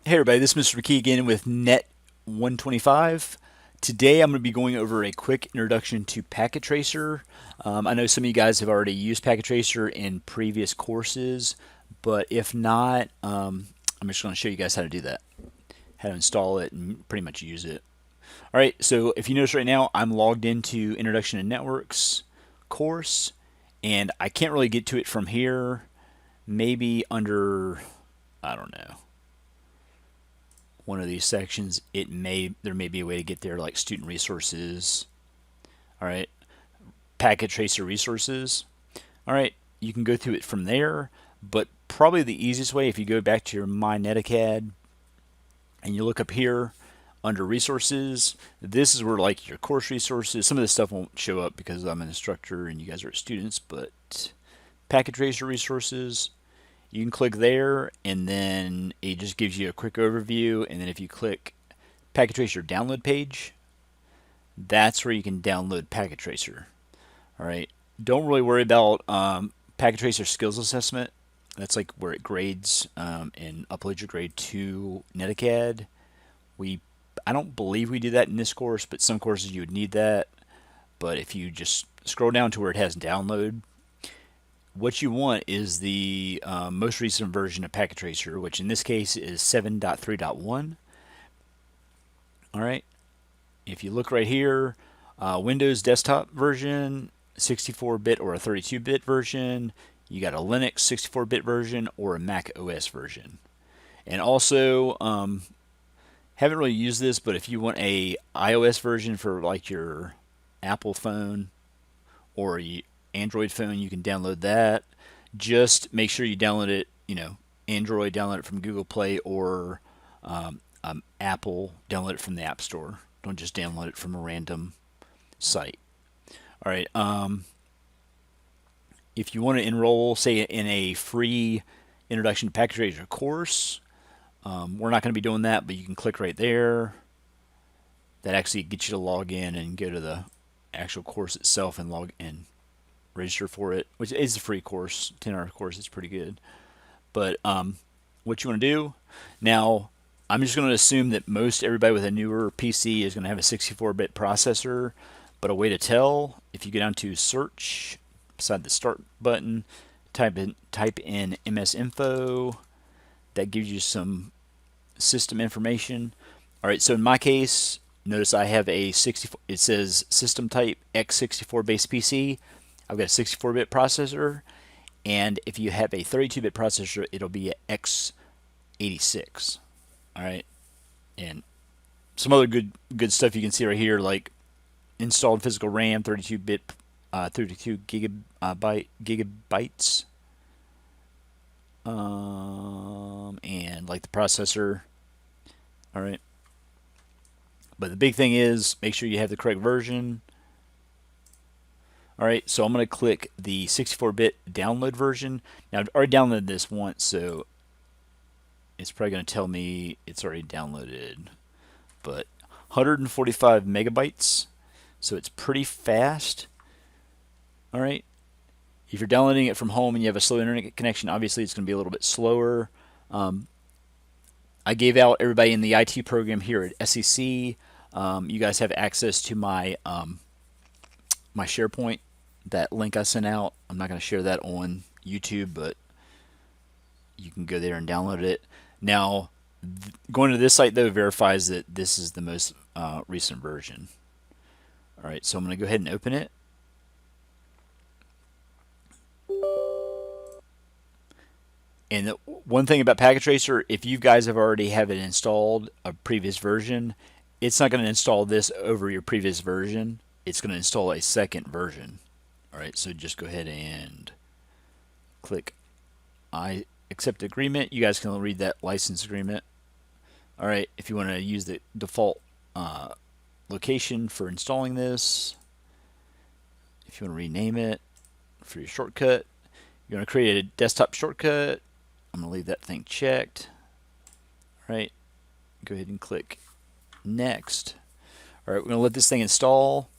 Hey everybody, this is Mr. McKee again with Net 125. Today I'm going to be going over a quick introduction to Packet Tracer. I know some of you guys have already used Packet Tracer in previous courses, but if not, I'm just going to show you guys how to do that, how to install it and pretty much use it. Alright, so if you notice right now, I'm logged into Introduction to Networks course, and I can't really get to it from here. Maybe under, I don't know, one of these sections, there may be a way to get there, like student resources. All right, packet tracer resources. All right, you can go through it from there, but probably the easiest way, if you go back to your My NetAcad and you look up here under resources, this is where like your course resources. Some of this stuff won't show up because I'm an instructor and you guys are students, but packet tracer resources, you can click there and then it just gives you a quick overview. And then if you click Packet Tracer download page, that's where you can download Packet Tracer. All right, don't really worry about Packet Tracer skills assessment. That's like where it grades and uploads your grade to NetAcad. I don't believe we do that in this course, but some courses you would need that. But if you just scroll down to where it has download, what you want is the most recent version of Packet Tracer, which in this case is 7.3.1. All right. If you look right here, Windows desktop version, 64-bit or a 32-bit version. You got a Linux 64-bit version or a Mac OS version. And also, haven't really used this, but if you want a iOS version for like your Apple phone or Android phone, you can download that. Just make sure you download it, Android, download it from Google Play, or Apple, download it from the App Store. Don't just download it from a random site. All right. If you want to enroll, say, in a free Introduction to Packet Tracer course, we're not going to be doing that, but you can click right there. That actually gets you to log in and go to the actual course itself and log in. Register for it, which is a free course, 10-hour course. It's pretty good. But what you want to do now, I'm just going to assume that most everybody with a newer PC is going to have a 64-bit processor. But a way to tell, if you go down to search beside the start button, type in MS Info. That gives you some system information. All right, so in my case, notice I have a 64. It says system type x64 base PC. I've got a 64-bit processor, and if you have a 32-bit processor, it'll be an x86. All right, and some other good stuff you can see right here, like installed physical RAM, 32-bit, 32 gigabytes, and like the processor. All right, but the big thing is make sure you have the correct version. All right, so I'm going to click the 64-bit download version. Now, I've already downloaded this once, so it's probably going to tell me it's already downloaded. But 145 megabytes, so it's pretty fast. All right, if you're downloading it from home and you have a slow internet connection, obviously it's going to be a little bit slower. I gave out everybody in the IT program here at SEC. You guys have access to my my SharePoint. That link I sent out, I'm not going to share that on YouTube, but you can go there and download it. Now, going to this site, though, verifies that this is the most recent version. All right, so I'm going to go ahead and open it. And the one thing about Packet Tracer, if you guys have already have it installed, a previous version, it's not going to install this over your previous version. It's going to install a second version. All right, so just go ahead and click I accept agreement. You guys can read that license agreement. All right, if you want to use the default location for installing this, if you want to rename it for your shortcut, you want to create a desktop shortcut. I'm going to leave that thing checked. All right, go ahead and click next. All right, we're going to let this thing install.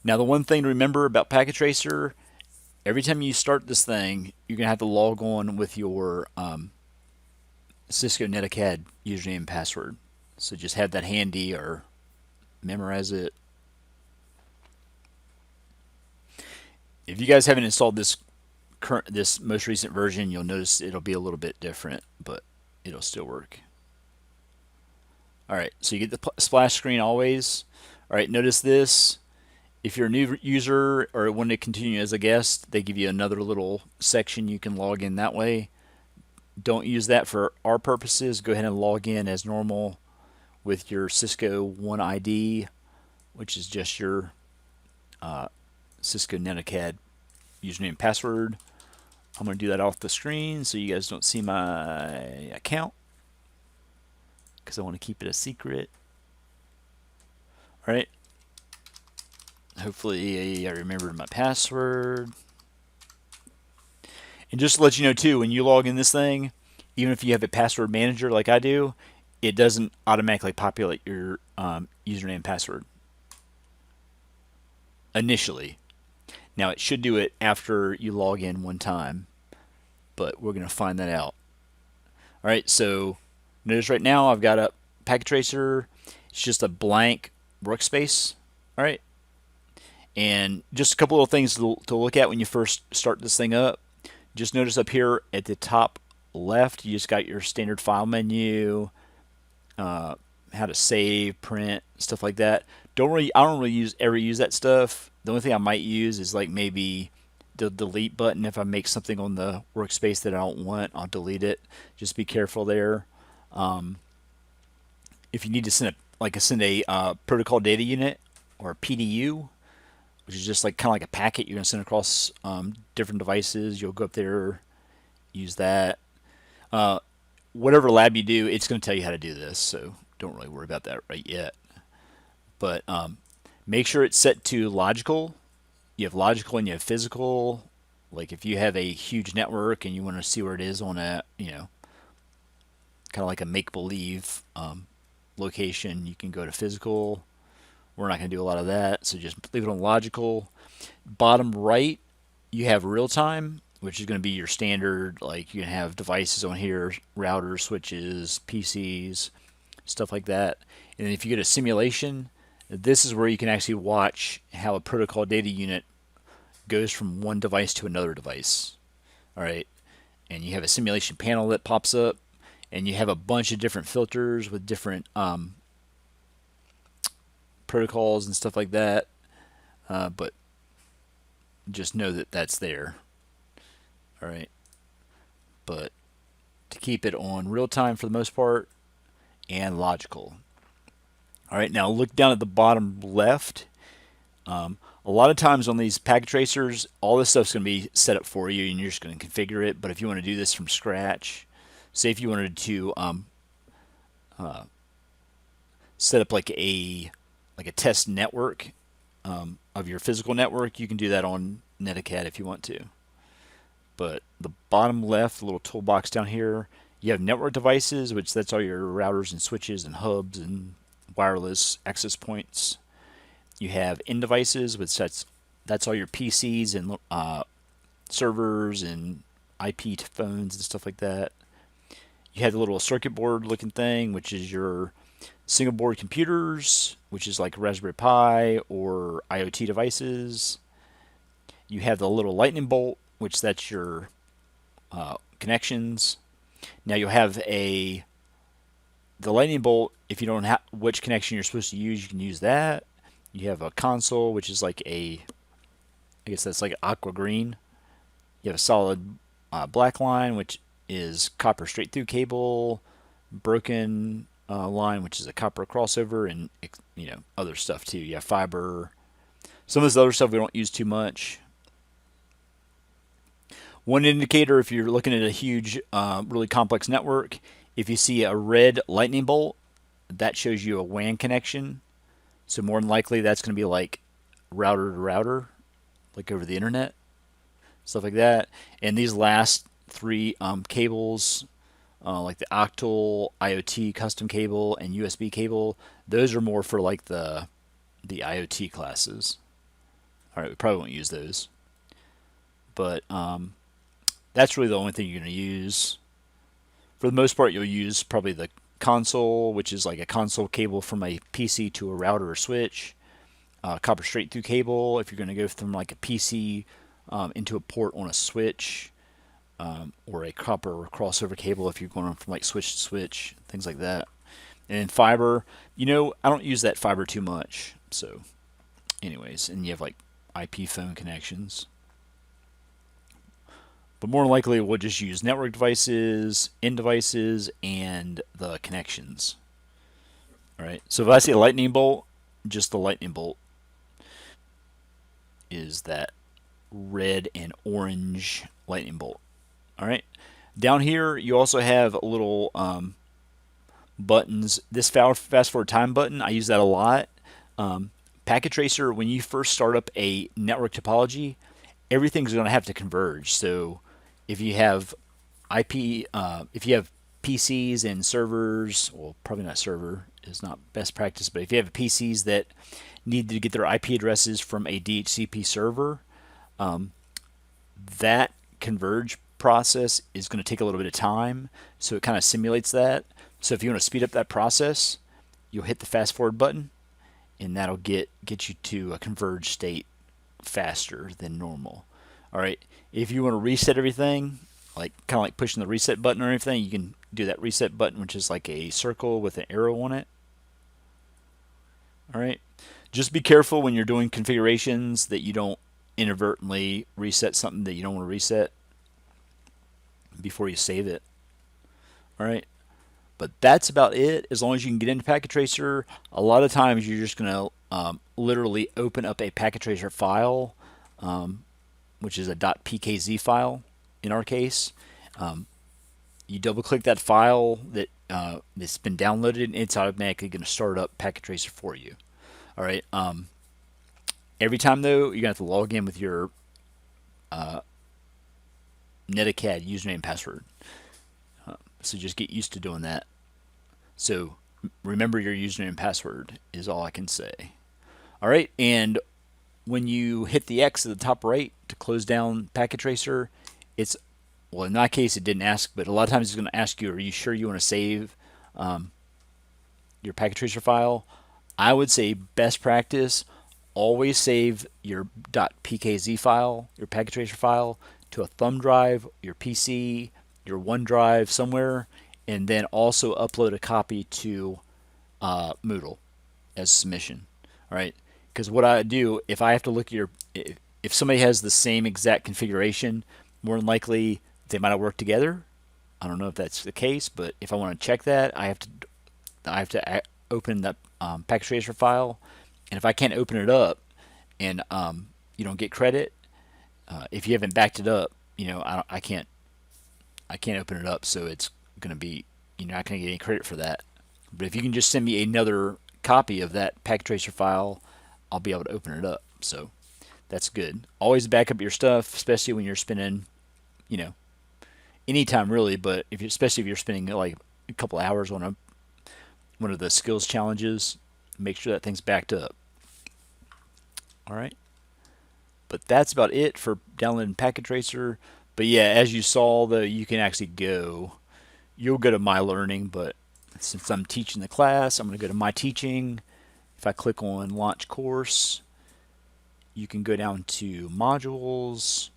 Now, the one thing to remember about Packet Tracer, every time you start this thing, you're going to have to log on with your Cisco NetAcad username and password. So just have that handy or memorize it. If you guys haven't installed this most recent version, you'll notice it'll be a little bit different, but it'll still work. All right, so you get the splash screen always. All right, notice this. If you're a new user or want to continue as a guest, they give you another little section you can log in that way. Don't use that for our purposes. Go ahead and log in as normal with your Cisco One ID, which is just your Cisco NetAcad username and password. I'm going to do that off the screen so you guys don't see my account because I want to keep it a secret. All right. Hopefully I remembered my password. And just to let you know too, when you log in this thing, even if you have a password manager like I do, it doesn't automatically populate your username and password initially. Now it should do it after you log in one time, but we're going to find that out. All right, so notice right now I've got a packet tracer. It's just a blank workspace. All right, and just a couple of things to look at when you first start this thing up. Just notice up here at the top left, you just got your standard file menu, how to save, print, stuff like that. I don't really ever use that stuff. The only thing I might use is like maybe the delete button. If I make something on the workspace that I don't want, I'll delete it. Just be careful there. If you need to send a protocol data unit or a PDU, which is just like kind of like a packet you're gonna send across different devices, you'll go up there, use that. Whatever lab you do, it's going to tell you how to do this, so don't really worry about that right yet. But make sure it's set to logical. You have logical and you have physical. Like if you have a huge network and you want to see where it is on a, kind of like a make-believe location, you can go to physical. We're not going to do a lot of that, so just leave it on logical. Bottom right, you have real time, which is going to be your standard. Like you can have devices on here, routers, switches, PCs, stuff like that. And if you go to simulation, this is where you can actually watch how a protocol data unit goes from one device to another device. All right, and you have a simulation panel that pops up, and you have a bunch of different filters with different protocols and stuff like that. But just know that that's there. All right, but to keep it on real time for the most part and logical. All right, now look down at the bottom left. A lot of times on these packet tracers, all this stuff's going to be set up for you and you're just going to configure it. But if you want to do this from scratch, say if you wanted to set up like a test network of your physical network, you can do that on NetAcad if you want to. But the bottom left, little toolbox down here, you have network devices, which that's all your routers and switches and hubs and wireless access points. You have end devices, which that's all your PCs and servers and IP phones and stuff like that. You have the little circuit board looking thing, which is your single board computers, which is like Raspberry Pi or IoT devices. You have the little lightning bolt, which that's your connections. Now you'll have the lightning bolt. If you don't have which connection you're supposed to use, you can use that. You have a console, which is like I guess that's like aqua green. You have a solid black line, which is copper straight through cable, broken line, which is a copper crossover, and other stuff too. You have fiber. Some of this other stuff we don't use too much. One indicator, if you're looking at a huge, really complex network, if you see a red lightning bolt, that shows you a WAN connection. So more than likely, that's going to be like router to router, like over the internet, stuff like that. And these last three cables, like the Octal, IoT custom cable, and USB cable, those are more for like the IoT classes. All right, we probably won't use those, but that's really the only thing you're going to use. For the most part, you'll use probably the console, which is like a console cable from a PC to a router or switch. Copper straight through cable if you're going to go from like a PC into a port on a switch, or a copper crossover cable if you're going from like switch to switch, things like that. And then fiber, I don't use that fiber too much. So, anyways, and you have like IP phone connections. But more than likely, we'll just use network devices, end devices, and the connections. All right. So if I see a lightning bolt, just the lightning bolt is that red and orange lightning bolt. All right. Down here, you also have little buttons. This fast forward time button, I use that a lot. Packet tracer, when you first start up a network topology, everything's going to have to converge. So if you have if you have PCs and servers, well, probably not server is not best practice, but if you have PCs that need to get their IP addresses from a DHCP server, that converge process is going to take a little bit of time. So it kind of simulates that. So if you want to speed up that process, you'll hit the fast forward button, and that'll get you to a converged state faster than normal. All right. If you want to reset everything, like kind of like pushing the reset button or anything, you can do that reset button, which is like a circle with an arrow on it. All right. Just be careful when you're doing configurations that you don't inadvertently reset something that you don't want to reset before you save it. All right. But that's about it. As long as you can get into Packet Tracer, a lot of times you're just going to literally open up a Packet Tracer file, which is a .pkz file in our case. You double click that file that's been downloaded, and it's automatically going to start up Packet Tracer for you. All right. Every time though, you're going to have to log in with your Netacad username and password. So just get used to doing that. So remember your username and password is all I can say. All right, and when you hit the X at the top right to close down Packet Tracer, it's, well, in that case it didn't ask, but a lot of times it's going to ask you, are you sure you want to save your Packet Tracer file? I would say best practice, always save your .pkz file, your Packet Tracer file, to a thumb drive, your PC, your OneDrive somewhere, and then also upload a copy to Moodle as submission. All right, because what I do, if I have to look at if somebody has the same exact configuration, more than likely they might have worked together. I don't know if that's the case, but if I want to check that, I have to open that Packet Tracer file, and if I can't open it up, and you don't get credit, if you haven't backed it up, I can't open it up, so it's going to be, you're not going to get any credit for that. But if you can just send me another copy of that Packet Tracer file, I'll be able to open it up. So that's good. Always back up your stuff, especially when you're spending, anytime really, but especially if you're spending like a couple hours on one of the skills challenges, make sure that thing's backed up. All right. But that's about it for downloading Packet Tracer. But yeah, as you saw, though, you can actually you'll go to My Learning, but since I'm teaching the class, I'm going to go to My Teaching. If I click on Launch Course, you can go down to Modules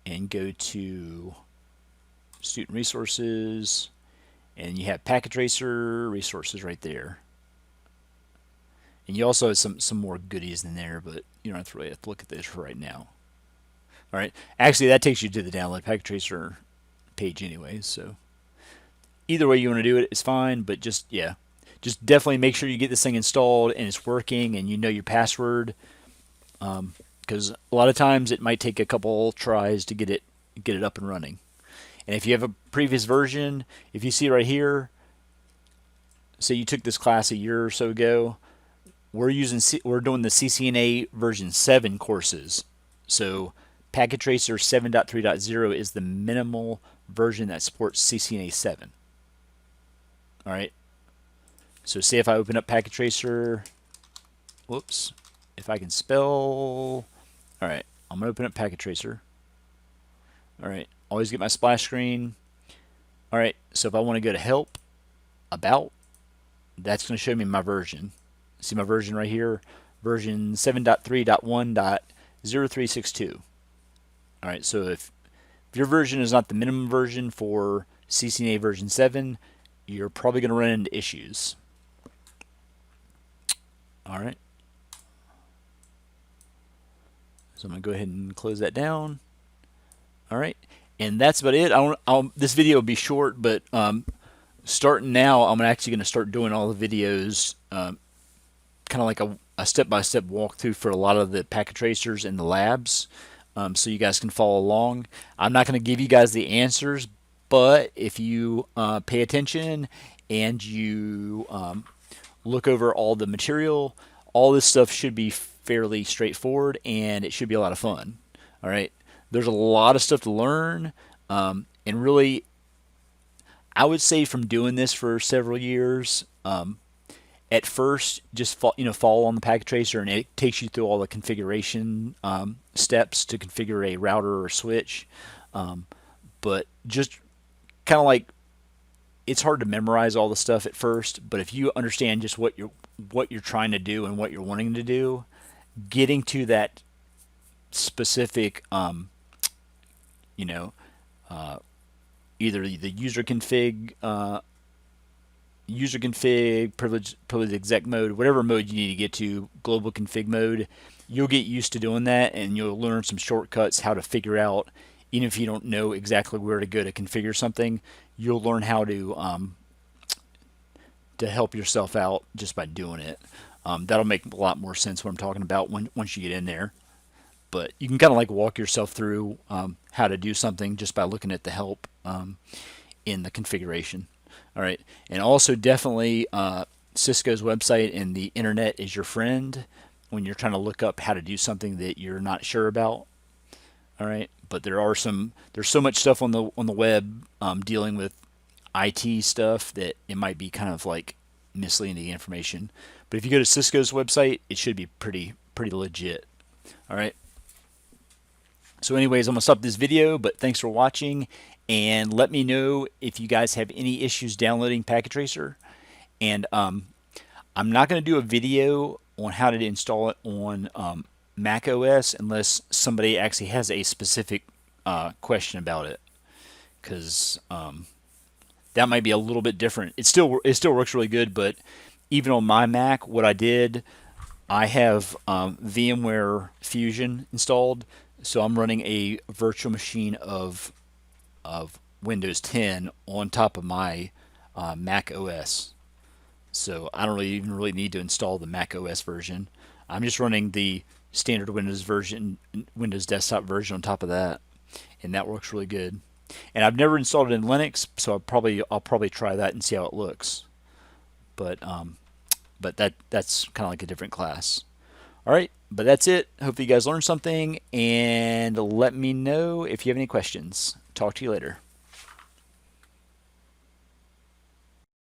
and go to Student Resources, and you have Packet Tracer resources right there. And you also have some more goodies in there, but you don't really have to look at this for right now. All right. Actually, that takes you to the download Packet Tracer page anyways. So either way you want to do it, it's fine. But just definitely make sure you get this thing installed and it's working and you know your password. Because a lot of times it might take a couple tries to get it up and running. And if you have a previous version, if you see right here, say you took this class a year or so ago, we're doing the CCNA version 7 courses. So Packet Tracer 7.3.0 is the minimal version that supports CCNA 7. All right. So say if I open up Packet Tracer, whoops, if I can spell, all right, I'm going to open up Packet Tracer. All right, always get my splash screen. All right, So if I want to go to help, about, that's going to show me my version. See my version right here, version 7.3.1.0362. All right, so if your version is not the minimum version for CCNA version 7, you're probably going to run into issues. All right. So I'm going to go ahead and close that down. All right. And that's about it. This video will be short, but starting now, I'm actually going to start doing all the videos, kind of like a step-by-step walkthrough for a lot of the packet tracers and the labs, so you guys can follow along. I'm not going to give you guys the answers, but if you pay attention and you look over all the material, all this stuff should be fairly straightforward, and it should be a lot of fun. All right, there's a lot of stuff to learn, and really, I would say from doing this for several years, at first, just follow on the packet tracer, and it takes you through all the configuration steps to configure a router or switch. But just kind of like, it's hard to memorize all the stuff at first, but if you understand just what you're trying to do and what you're wanting to do, getting to that specific, either the user config, privilege exec mode, whatever mode you need to get to, global config mode, you'll get used to doing that, and you'll learn some shortcuts how to figure out, even if you don't know exactly where to go to configure something, you'll learn how to help yourself out just by doing it. That'll make a lot more sense what I'm talking about once you get in there. But you can kind of like walk yourself through how to do something just by looking at the help in the configuration. All right, and also definitely Cisco's website and the internet is your friend when you're trying to look up how to do something that you're not sure about. All right, but there's so much stuff on the web dealing with IT stuff that it might be kind of like misleading information. But if you go to Cisco's website, it should be pretty legit. All right. So anyways, I'm going to stop this video, but thanks for watching, and let me know if you guys have any issues downloading Packet Tracer. And I'm not going to do a video on how to install it on Mac OS unless somebody actually has a specific question about it, because that might be a little bit different. It still works really good, but even on my Mac, what I did, I have VMware Fusion installed. So I'm running a virtual machine of Windows 10 on top of my Mac OS. So I don't even really need to install the Mac OS version. I'm just running the standard Windows version, Windows desktop version on top of that, and that works really good. And I've never installed it in Linux, so I'll probably try that and see how it looks. But that's kind of like a different class. All right, but that's it. Hopefully you guys learned something, and let me know if you have any questions. Talk to you later.